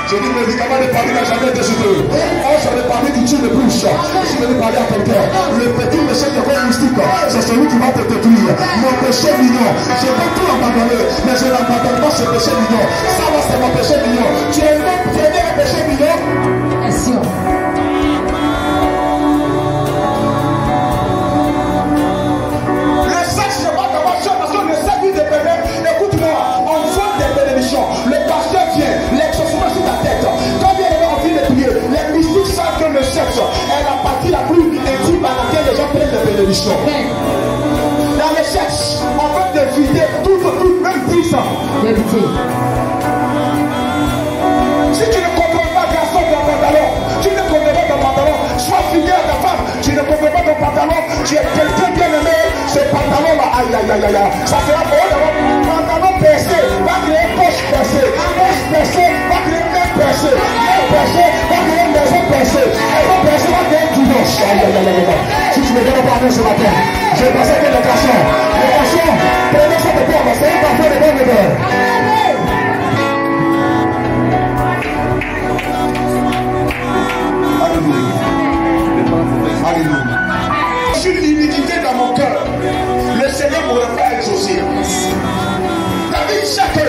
Speaker 4: Je dis le médicament de Paris n'a jamais été sucré. Quand j'en ai parlé du tue de bouche, je vais parler à quelqu'un. Le petit méchant de votre mystique, c'est celui qui va te détruire. Mon péché mignon, je peux tout abandonner, mais je n'abandonne pas ce péché mignon. Ça va, c'est mon péché mignon. Tu es même premier un péché mignon. Merci. Le pasteur vient, l'exaucement sur ta tête. Quand bien on a envie de prier, les mystiques savent que le sexe est la partie la plus intime par laquelle les gens prennent des bénédictions. Dans le sexe, on peut te vider tout, même 10 ans. Si tu ne comprends pas garçon ton pantalon, tu ne comprends pas ton pantalon, sois fidèle à ta femme, tu ne comprends pas ton pantalon, tu es quelqu'un bien aimé, ce pantalon là, aïe aïe aïe aïe, ça sera bon d'abord, pantalon percé, va créer poche percée va créer main percée, va créer maison percée, maison percée va créer divorce. Aïe aïe aïe aïe, si tu me donnes pas ce matin, je vais passer que les garçons, prenez ça de toi, c'est un parfait de bon odeur. Alléluia. J'ai une iniquité dans mon cœur. Le Seigneur ne m'aurait pas exaucé. David sait que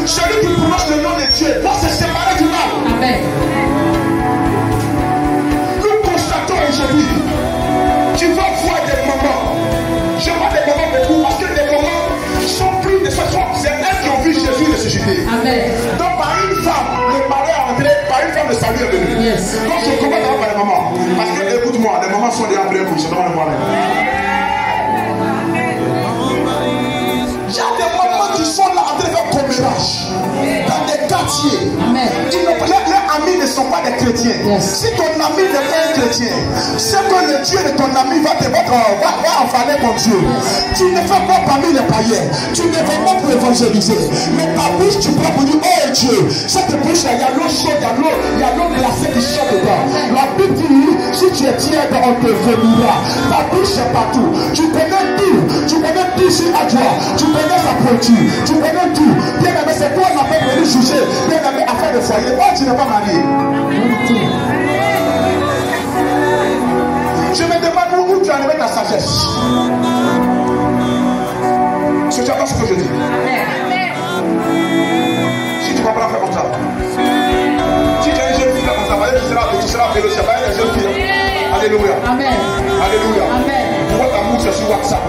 Speaker 4: celui qui prononce le nom de Dieu doit se séparer du mal. Amen. Nous constatons aujourd'hui, tu vas voir des moments. Je vois des moments beaucoup parce que des moments sont pris de ce soir. C'est elles qui ont vu Jésus ressusciter. Amen. Donc par une femme, le mari est entré, par une femme le salut est venu. Yes. Donc je commence d'abord par les mamans. Parce que écoute-moi, les mamans sont déjà prêts pour ça. Il y a des mamans qui sont là en train de faire commérage dans des quartiers. Amen. Leur amis ne sont pas des chrétiens, si ton ami n'est pas un chrétien, c'est que le Dieu de ton ami va enfaler ton Dieu. Tu ne fais pas parmi les païens, tu ne fais pas pour évangéliser, mais ta bouche tu prends pour dire oh Dieu, cette bouche là, il y a l'eau chaude, il y a l'eau glacée qui chante dedans. La Bible dit, si tu es tiède, on te vomira. Ta bouche est partout, tu connais tout sur Adjoa, tu connais sa pointure, tu connais tout. Bien aimé, c'est toi on appelle venir juger, bien aimé, affaire de foyer. Oh, tu n'es pas marié. Je me demande où tu as enlevé ta sagesse. Si tu entends ce que je dis. Si tu comprends, fais comme ça. Si tu es une jeune fille comme ça, tu seras vélo, c'est pas une jeune fille. Alléluia.
Speaker 3: Amen.
Speaker 4: Alléluia.
Speaker 3: Amen.
Speaker 4: Pourquoi ta bouche est sur WhatsApp?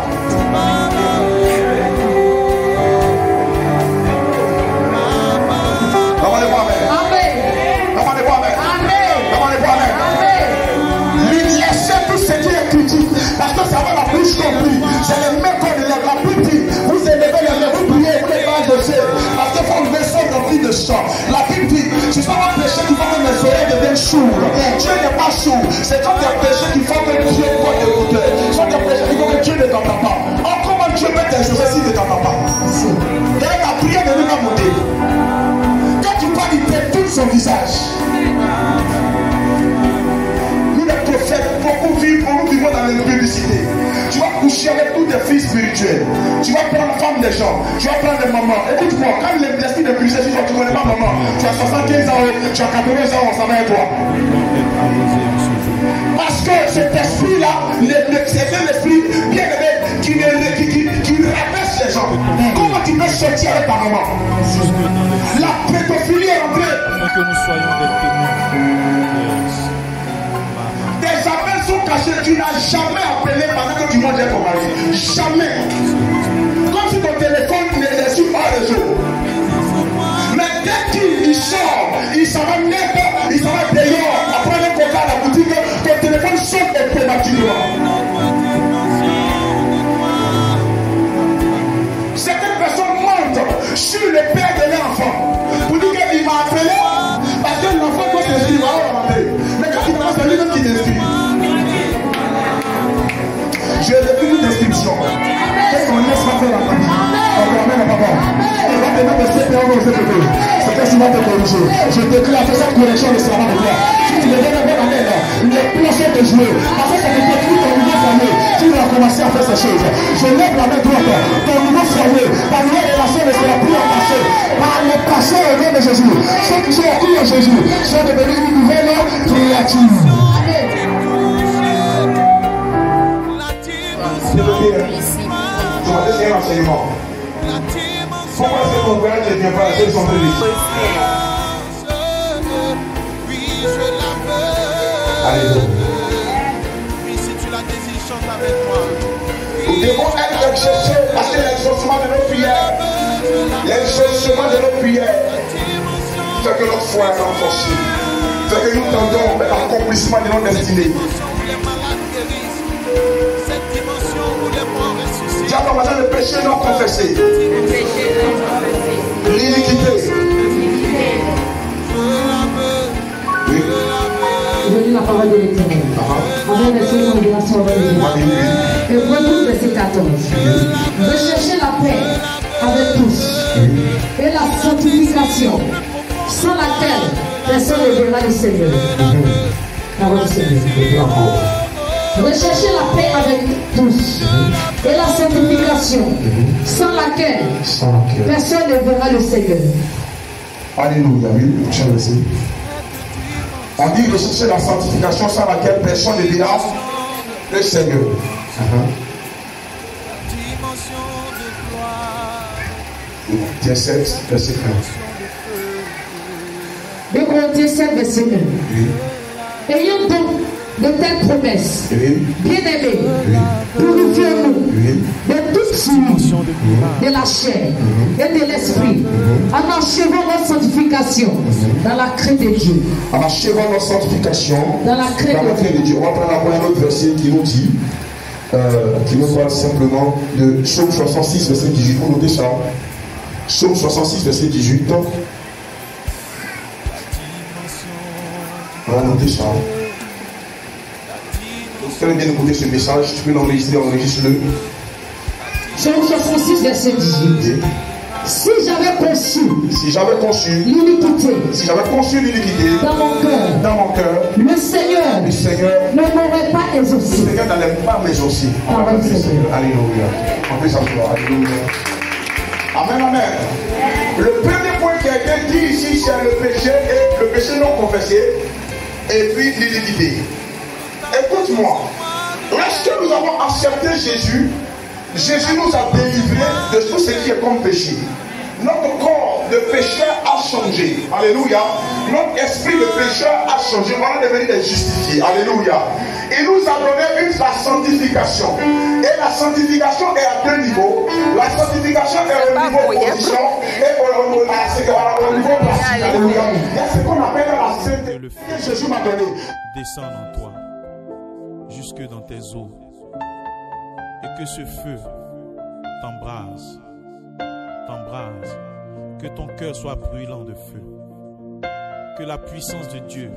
Speaker 4: Parce que ça va la bouche compris. C'est le même qu'on élève. La Bible dit, vous élevez les mains, vous priez, vous n'êtes pas exaucés. Parce que vos mains sont remplies de sang. La Bible dit, ce sont pas péchés qui font que mes oreilles deviennent sourdes. Dieu n'est pas sourd. C'est comme des péchés qui font que Dieu peut t'écouter. Ce sont des péchés qui font que Dieu ne t'entend pas. Or, comment Dieu peut t'exaucer s'il ne t'entend pas? D'ailleurs, ta prière ne lui pas monter. Quand tu parles, il détourne son visage. Beaucoup vivent dans l'impudicité. Tu vas coucher avec tous tes filles spirituels. Tu vas prendre la femme des gens. Tu vas prendre les mamans. Écoute-moi, quand l'esprit de puissance, tu ne connais pas maman. Tu as 75 ans, tu as 80 ans, on s'en va avec toi. Parce que cet esprit-là, c'est un esprit bien aimé qui rabaisse les gens. Comment tu peux sortir avec ta maman? La pédophilie est rentrée.
Speaker 2: Que nous soyons des témoins.
Speaker 4: Des appels sont cachés. Tu n'as jamais appelé pendant que tu manges ton mari. Jamais. Comme si ton téléphone n'était sur pas réseau. Mais dès qu'il sort, il s'en va net, il s'en va dehors. Après le coca à la boutique, ton téléphone sonne automatiquement. Certaines personnes mentent sur le père de l'enfant pour dire qu'il m'a appelé parce que l'enfant doit s'inscrire. Mais quand il commence à lui-même qui t'inscrit. Je n'ai plus d'inscription. Qu'est-ce qu'on laisse pas faire la famille? On ramène à papa. Il va te mettre le CPA au CPP. C'est qu'est-ce qu'il va te corriger? Je déclare que cette correction ne sera pas de toi. Si tu me donnes un bon année là, les plans sont de jouer. Parce que ça te détruit ton nouveau foyer. Tu vas commencer à faire ces choses. Je lève la main droite. Ton nouveau foyer, ta nouvelle relation ne sera plus attachée. Par le passé au nom de Jésus. Ceux qui sont en cru en Jésus sont devenus une nouvelle créature. Je m'attends c'est un enseignement. Pourquoi est-ce que mon voyage ne vient pas à ceux qui sont prévus? Alléluia. Nous devons être exaucés parce que l'exaucement de nos prières, fait que notre foi est renforcée, fait que nous tendons vers l'accomplissement de nos destinées. Dis à ton voisin le péché non confessé, l'iniquité. Oui.
Speaker 3: Je lis la parole de l'Éternel. Avec le Seigneur de la sauvage. Hébreux 12, verset 14. Recherchez la paix avec tous et la sanctification, sans laquelle personne ne verra le Seigneur. Parole du Seigneur. Recherchez la paix avec tous et la sanctification, sans laquelle personne ne verra le Seigneur.
Speaker 4: Alléluia, oui, prochain verset. On dit rechercher la sanctification sans laquelle personne ne verra le Seigneur. Corinthiens 7, verset 1.
Speaker 3: 2 Corinthiens 7, verset 1.
Speaker 4: Oui.
Speaker 3: Ayons donc de telles promesses,
Speaker 4: Oui.
Speaker 3: bien-aimés,
Speaker 4: Oui.
Speaker 3: purifions-nous
Speaker 4: Oui.
Speaker 3: de toute souillure de la chair et de l'esprit, en achevant notre sanctification dans la crainte de Dieu.
Speaker 4: En achevant notre sanctification
Speaker 3: Dans la crainte
Speaker 4: de Dieu. On va prendre un autre verset qui nous dit, qui nous parle simplement de Psaume 66, verset 18. Vous notez ça. Psaume 66, verset 18. On va noter ça. Donc, si tu as bien écouté ce message, tu peux l'enregistrer, enregistre-le.
Speaker 3: Psaume 66, verset 18. Si j'avais conçu l'iniquité
Speaker 4: dans mon cœur,
Speaker 3: le Seigneur ne m'aurait pas exaucé.
Speaker 4: Le Seigneur n'allait pas m'exaucer. Alléluia. On peut s'asseoir. Alléluia. Amen, amen. Le premier point qui a été dit ici, c'est le péché non confessé et puis l'iniquité. Écoute-moi. Lorsque nous avons accepté Jésus, Jésus nous a délivrés de tout ce qui est comme péché. Notre corps de pécheur a changé. Alléluia. Notre esprit de pécheur a changé. On est devenu des justifiés. Alléluia. Il nous a donné la sanctification. Et la sanctification est à deux niveaux. La sanctification est au niveau position et au niveau pratique. Alléluia. Il y a ce qu'on appelle la sainteté que Jésus m'a donné.
Speaker 2: Descends en toi, jusque dans tes os. Et que ce feu t'embrase, que ton cœur soit brûlant de feu, que la puissance de Dieu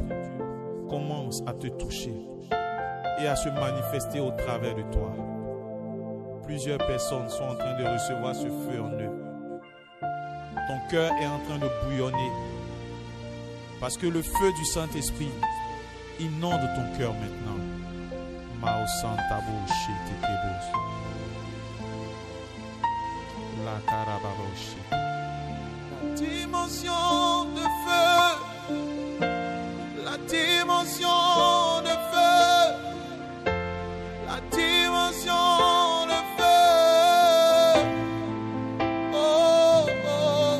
Speaker 2: commence à te toucher et à se manifester au travers de toi. Plusieurs personnes sont en train de recevoir ce feu en eux. Ton cœur est en train de bouillonner parce que le feu du Saint-Esprit inonde ton cœur maintenant. Mao Santabo Shetekebos. La Karababoshi.
Speaker 5: La dimension de feu. La dimension de feu. La dimension de feu. Oh, oh.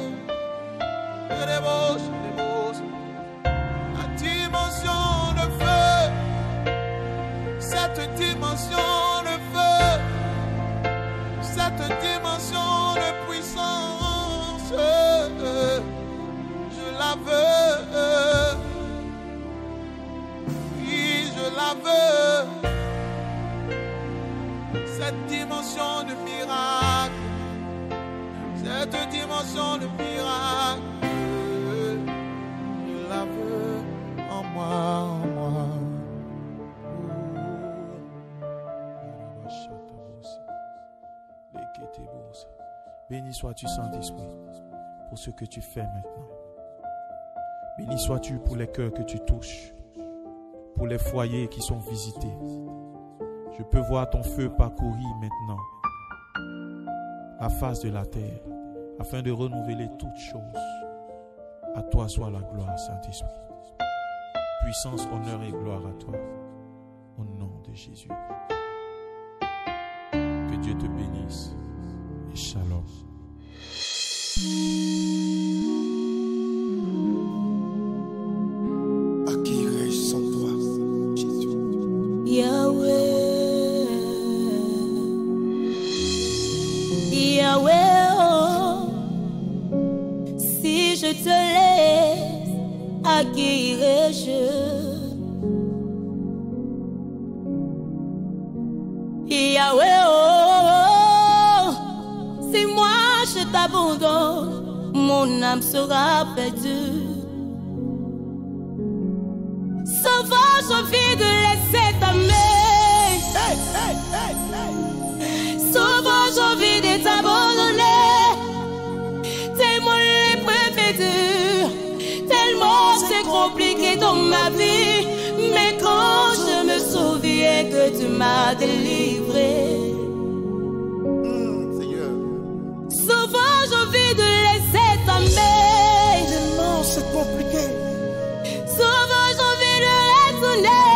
Speaker 5: Erebos, erebos. La dimension de feu. Cette dimension de feu. Cette dimension de puissance, je la veux, oui, je la veux. Cette dimension de miracle, cette dimension de miracle, je la veux en moi, en moi.
Speaker 2: Béni sois-tu, Saint-Esprit, pour ce que tu fais maintenant. Béni sois-tu pour les cœurs que tu touches, pour les foyers qui sont visités. Je peux voir ton feu parcourir maintenant la face de la terre, afin de renouveler toutes choses. À toi soit la gloire, Saint-Esprit. Puissance, honneur et gloire à toi, au nom de Jésus. Que Dieu te bénisse. Et shalom.
Speaker 5: À qui irai-je sans toi, Jésus?
Speaker 6: Yahweh, Yahweh, oh, si je te laisse, à qui irai-je? Yahweh, oh, si moi je t'abandonne, mon âme sera perdue. Sauvage, j'ai envie de laisser ta main. Sauvage, j'ai envie de t'abandonner. Tellement l'épreuve est dure, tellement c'est compliqué dans ma vie. Mais quand je me souviens que tu m'as délivré, souvent j'ai envie de laisser ta main.
Speaker 5: Tellement c'est compliqué.
Speaker 6: Souvent j'ai envie de retourner.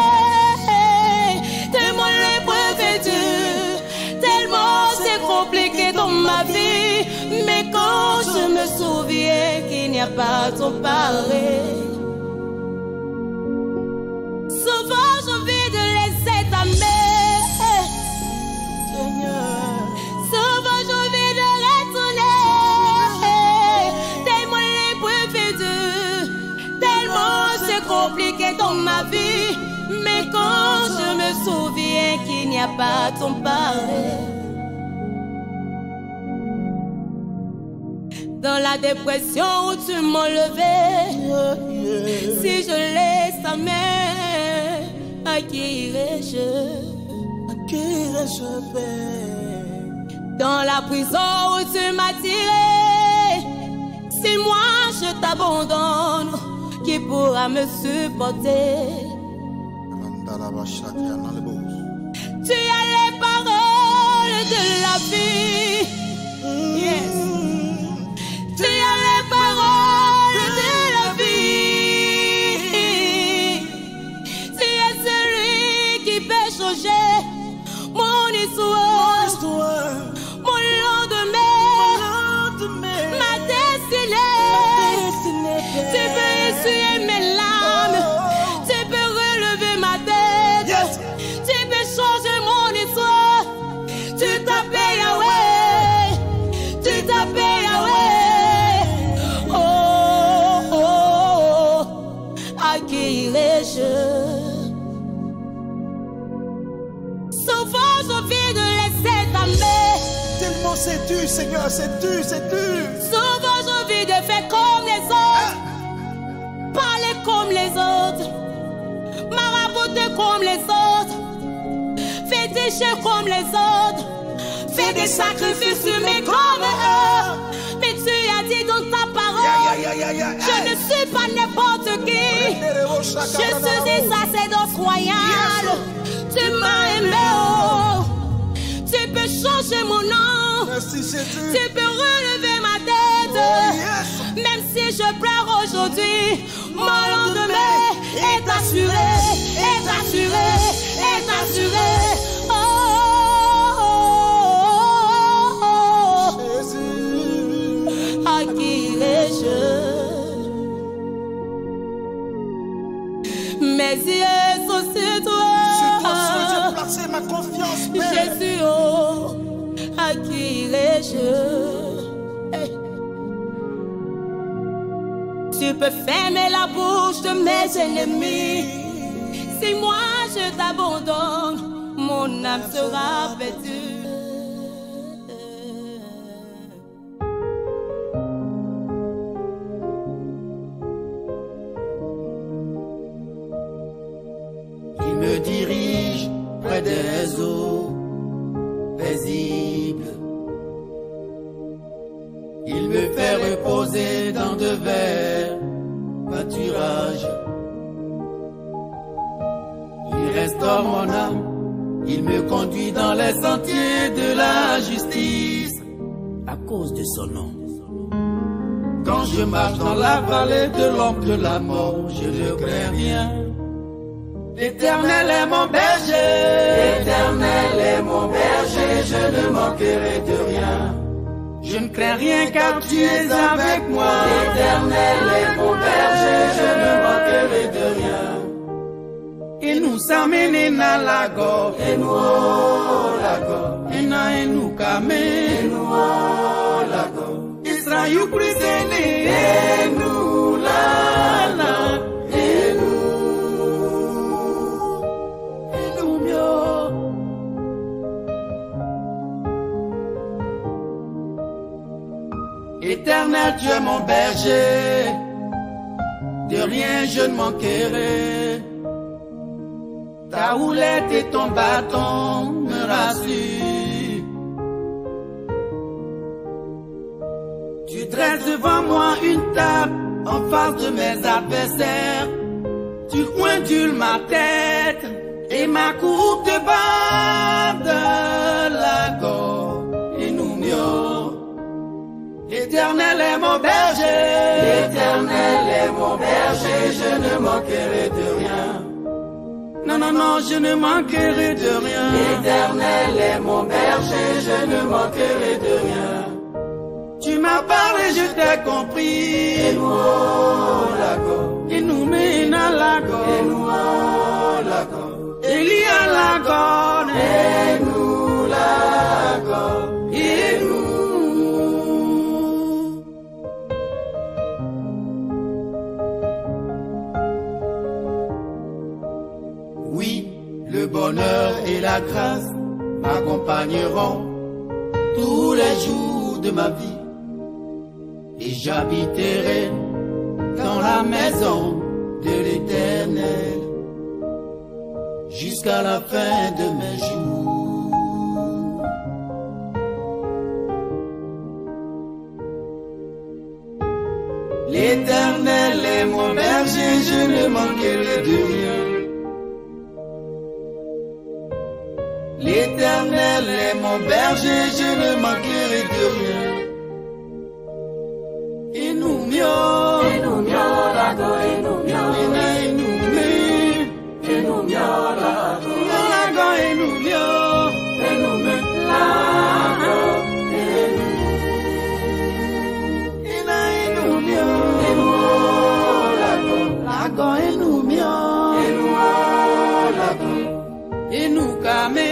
Speaker 6: Tellement l'épreuve est dure, tellement c'est compliqué dans ma vie. Mais quand je me souviens qu'il n'y a pas ton pareil, souvent j'ai envie de laisser ta main, Seigneur. Souvent j'ai envie de retourner. Tellement l'épreuve est dure, tellement c'est compliqué dans ma vie. Mais quand je me souviens qu'il n'y a pas ton pareil, Dans la dépression où tu m'enlevais, si je laisse ta main, à qui irai-je? Dans la prison où tu m'as tiré, si moi je t'abandonne, qui pourra me supporter? Tu as les paroles de la vie. Yes. Tu as les paroles de la vie. Tu es celui qui peut changer mon histoire, mon lendemain, ma destinée. Tu peux essuyer mes larmes, tu peux relever ma tête, yes. Tu peux changer mon histoire. Tu t'appelles Yahweh, tu t'appelles Yahweh. Oh, oh, oh, à qui irai-je? Souvent j'ai envie de laisser ta main.
Speaker 5: Tellement c'est dur, Seigneur, c'est dur, c'est dur.
Speaker 6: Souvent j'ai envie de faire comme les autres, parler comme les autres, marabouter comme les autres, féticher comme les autres, faire des sacrifices humains comme eux. Mais tu as dit dans ta parole, je ne suis pas n'importe qui, je suis une sacerdoce royale. Tu m'as aimé, oh. Tu peux changer mon nom,
Speaker 5: Merci, Jésus.
Speaker 6: tu peux relever ma tête, même si je pleure aujourd'hui, mon lendemain est assuré, est assuré, est assuré. Oh, oh, oh, oh. À qui irai-je? Mes yeux sont sur toi.
Speaker 5: J'ai placé ma confiance, Père.
Speaker 6: Jésus, oh, à qui irai-je? Hey. Tu peux fermer la bouche de mes ennemis. Si moi je t'abandonne, mon âme sera perdue.
Speaker 1: Il me dirige près des eaux paisibles. Il me fait reposer dans de verts pâturages. Il restaure mon âme, il me conduit dans les sentiers de la justice à cause de son nom. Quand je marche dans la vallée de l'ombre de la mort, je ne crains rien. L'Éternel est mon berger, l'Éternel est mon berger, je ne manquerai de rien. Je ne crains rien car tu es avec moi. L'Éternel est mon berger, je ne manquerai de rien. Il nous amène à la gorge, et nous la gorge, et nous camé, et nous la gorge. Israël prisonnier, et nous la. Éternel, tu es mon berger, de rien je ne manquerai. Ta houlette et ton bâton me rassurent. Tu dresses devant moi une table en face de mes adversaires. Tu oindules ma tête et ma coupe de bas de la gorge et nous mieux. L'Éternel est mon berger, l'Éternel est mon berger, je ne manquerai de rien. Non, non, non, je ne manquerai de rien. L'Éternel est mon berger, je ne manquerai de rien. Tu m'as parlé, je t'ai compris. Et nous, la gorge, et nous mène à la gorge, et nous, la gorge, et il y a la gorge, et nous, la gorge, et nous. Oui, le bonheur et la grâce m'accompagneront tous les jours de ma vie. et j'habiterai dans la maison de l'Éternel jusqu'à la fin de mes jours. L'Éternel est mon berger, je ne manquerai de rien. L'Éternel est mon berger, je ne manquerai de rien. Et nous mieux, lago, et nous mieux, et nous mieux, et nous mieux, lago, et nous mieux, et nous mieux, lago, et nous mieux, lago, et nous mieux, et nous mieux, lago, et nous camé.